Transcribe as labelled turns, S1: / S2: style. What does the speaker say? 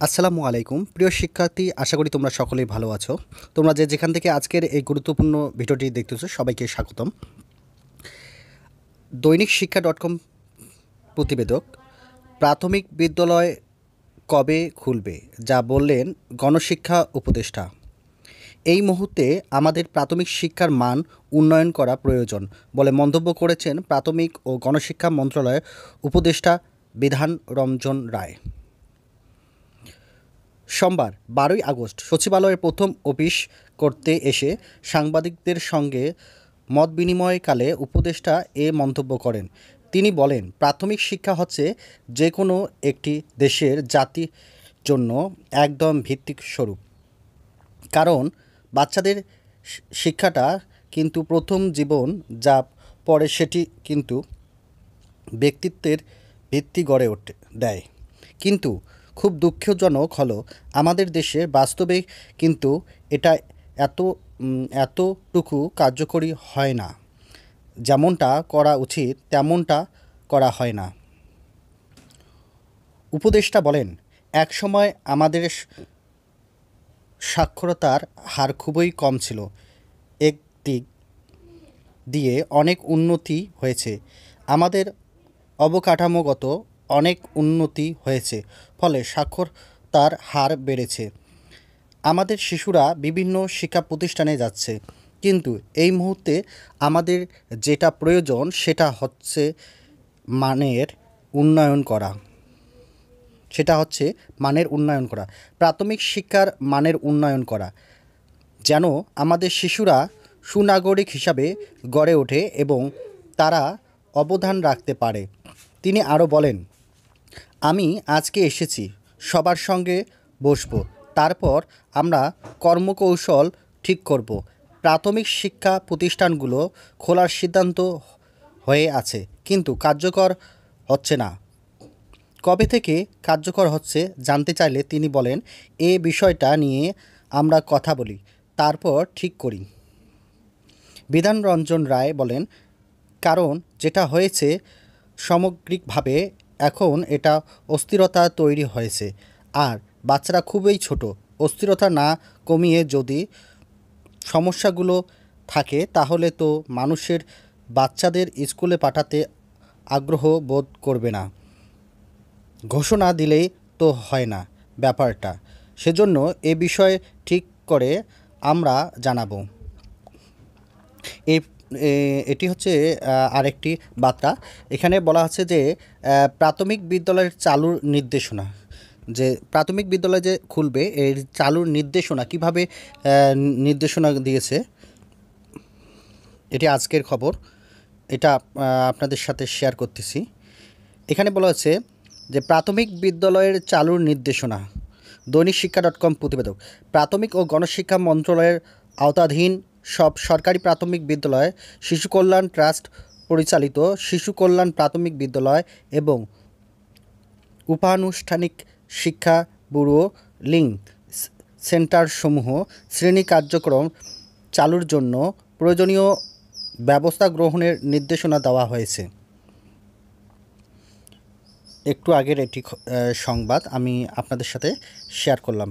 S1: আসসালামু আলাইকুম প্রিয় শিক্ষার্থী, আশা করি তোমরা সকলেই ভালো আছো। তোমরা যেখান থেকে আজকের এই গুরুত্বপূর্ণ ভিডিওটি দেখতেছো সবাইকে স্বাগতম। দৈনিক শিক্ষা .com প্রতিবেদক, প্রাথমিক বিদ্যালয় কবে খুলবে, যা বললেন গণশিক্ষা উপদেষ্টা। এই মুহূর্তে আমাদের প্রাথমিক শিক্ষার মান উন্নয়ন করা প্রয়োজন বলে মন্তব্য করেছেন প্রাথমিক ও গণশিক্ষা মন্ত্রণালয়ের উপদেষ্টা বিধান রঞ্জন রায়। সোমবার 12ই আগস্ট সচিবালয়ের প্রথম অফিস করতে এসে সাংবাদিকদের সঙ্গে মতবিনিময়কালে উপদেষ্টা এ মন্তব্য করেন। তিনি বলেন, প্রাথমিক শিক্ষা হচ্ছে যে কোনো একটি দেশের জাতির জন্য একদম ভিত্তিক স্বরূপ। কারণ বাচ্চাদের শিক্ষাটা কিন্তু প্রথম জীবন, যা পরে সেটি কিন্তু ব্যক্তিত্বের ভিত্তি গড়ে দেয়। কিন্তু খুব দুঃখজনক হলো আমাদের দেশে বাস্তবে কিন্তু এটা এতটুকু কার্যকরী হয় না। যেমনটা করা উচিত তেমনটা করা হয় না। উপদেষ্টা বলেন, এক সময় আমাদের সাক্ষরতার হার খুবই কম ছিল। একদিক দিয়ে অনেক উন্নতি হয়েছে, আমাদের অবকাঠামোগত অনেক উন্নতি হয়েছে, ফলে সাক্ষরতার হার বেড়েছে। আমাদের শিশুরা বিভিন্ন শিক্ষা প্রতিষ্ঠানে যাচ্ছে, কিন্তু এই মুহূর্তে আমাদের যেটা প্রয়োজন সেটা হচ্ছে মানের উন্নয়ন করা। প্রাথমিক শিক্ষার মানের উন্নয়ন করা, যেন আমাদের শিশুরা সুনাগরিক হিসাবে গড়ে ওঠে এবং তারা অবদান রাখতে পারে। তিনি আরও বলেন, আমি আজকে এসেছি, সবার সঙ্গে বসবো, তারপর আমরা কর্মকৌশল ঠিক করব। প্রাথমিক শিক্ষা প্রতিষ্ঠানগুলো খোলার সিদ্ধান্ত হয়ে আছে, কিন্তু কার্যকর হচ্ছে না। কবে থেকে কার্যকর হচ্ছে জানতে চাইলে তিনি বলেন, এ বিষয়টা নিয়ে আমরা কথা বলি, তারপর ঠিক করি। বিধান রঞ্জন রায় বলেন, কারণ যেটা হয়েছে সামগ্রিকভাবে এখন এটা অস্থিরতা তৈরি হয়েছে, আর বাচ্চারা খুবই ছোট। অস্থিরতা না কমিয়ে যদি সমস্যাগুলো থাকে তাহলে তো মানুষের বাচ্চাদের স্কুলে পাঠাতে আগ্রহ বোধ করবে না। ঘোষণা দিলেই তো হয় না ব্যাপারটা, সেজন্য এ বিষয়ে ঠিক করে আমরা জানাবো। এটি হচ্ছে আরেকটি বার্তা। এখানে বলা আছে যে প্রাথমিক বিদ্যালয়ের চালুর নির্দেশনা, যে প্রাথমিক বিদ্যালয় যে খুলবে এর চালুর নির্দেশনা কিভাবে নির্দেশনা দিয়েছে, এটি আজকের খবর। এটা আপনাদের সাথে শেয়ার করতেছি। এখানে বলা হচ্ছে যে প্রাথমিক বিদ্যালয়ের চালুর নির্দেশনা। দৈনিক শিক্ষা .com প্রতিবেদক, প্রাথমিক ও গণশিক্ষা মন্ত্রণালয়ের আওতাধীন সব সরকারি প্রাথমিক বিদ্যালয়, শিশু কল্যাণ ট্রাস্ট পরিচালিত শিশু কল্যাণ প্রাথমিক বিদ্যালয় এবং উপানুষ্ঠানিক শিক্ষা ব্যুরো লিঙ্ক সেন্টারসমূহ শ্রেণী কার্যক্রম চালুর জন্য প্রয়োজনীয় ব্যবস্থা গ্রহণের নির্দেশনা দেওয়া হয়েছে। একটু আগের এটি সংবাদ আমি আপনাদের সাথে শেয়ার করলাম।